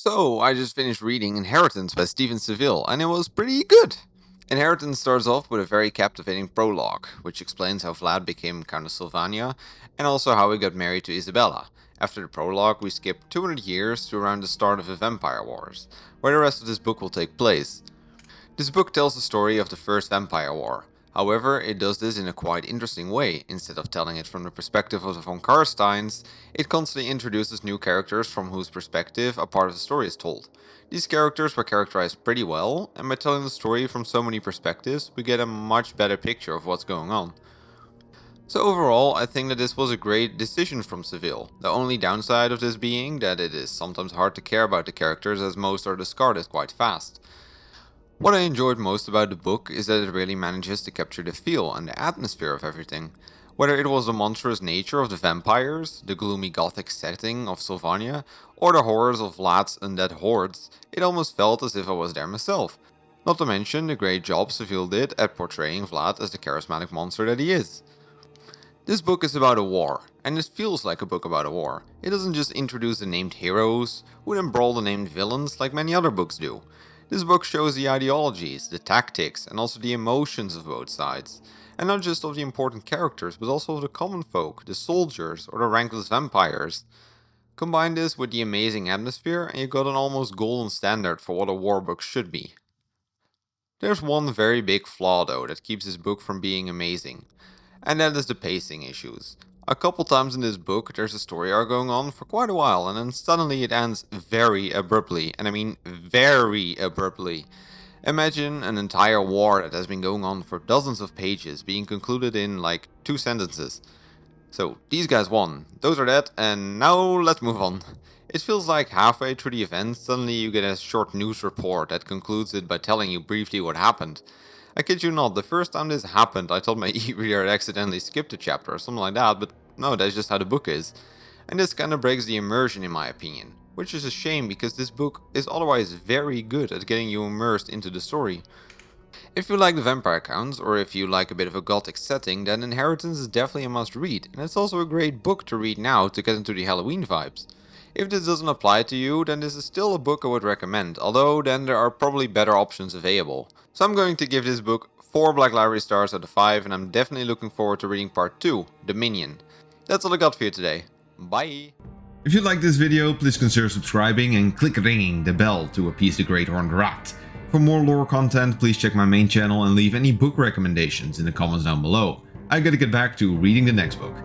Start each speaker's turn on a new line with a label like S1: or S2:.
S1: So, I just finished reading Inheritance by Stephen Saville, and it was pretty good. Inheritance starts off with a very captivating prologue, which explains how Vlad became Count of Sylvania, and also how he got married to Isabella. After the prologue, we skip 200 years to around the start of the Vampire Wars, where the rest of this book will take place. This book tells the story of the First Vampire War. However, it does this in a quite interesting way. Instead of telling it from the perspective of the von Karsteins, it constantly introduces new characters from whose perspective a part of the story is told. These characters were characterized pretty well, and by telling the story from so many perspectives, we get a much better picture of what's going on. So overall, I think that this was a great decision from Saville. The only downside of this being that it is sometimes hard to care about the characters as most are discarded quite fast. What I enjoyed most about the book is that it really manages to capture the feel and the atmosphere of everything. Whether it was the monstrous nature of the vampires, the gloomy gothic setting of Sylvania, or the horrors of Vlad's undead hordes, it almost felt as if I was there myself. Not to mention the great job Seville did at portraying Vlad as the charismatic monster that he is. This book is about a war, and it feels like a book about a war. It doesn't just introduce the named heroes, who then brawl the named villains like many other books do. This book shows the ideologies, the tactics, and also the emotions of both sides. And not just of the important characters, but also of the common folk, the soldiers, or the rankless vampires. Combine this with the amazing atmosphere, and you got an almost golden standard for what a war book should be. There's one very big flaw though that keeps this book from being amazing, and that is the pacing issues. A couple times in this book, there's a story arc going on for quite a while, and then suddenly it ends very abruptly, and I mean very abruptly. Imagine an entire war that has been going on for dozens of pages being concluded in like 2 sentences. So, these guys won, those are dead, and now let's move on. It feels like halfway through the event, suddenly you get a short news report that concludes it by telling you briefly what happened. I kid you not, the first time this happened, I thought my e-reader had accidentally skipped a chapter or something like that, but no, that's just how the book is. And this kinda breaks the immersion in my opinion, which is a shame because this book is otherwise very good at getting you immersed into the story. If you like the vampire counts, or if you like a bit of a gothic setting, then Inheritance is definitely a must read, and it's also a great book to read now to get into the Halloween vibes. If this doesn't apply to you, then this is still a book I would recommend, although then there are probably better options available. So I'm going to give this book 4 Black Library stars out of 5, and I'm definitely looking forward to reading part 2, Dominion. That's all I got for you today. Bye!
S2: If you like this video, please consider subscribing and click ringing the bell to appease the Great Horned Rat. For more lore content, please check my main channel and leave any book recommendations in the comments down below. I gotta get back to reading the next book.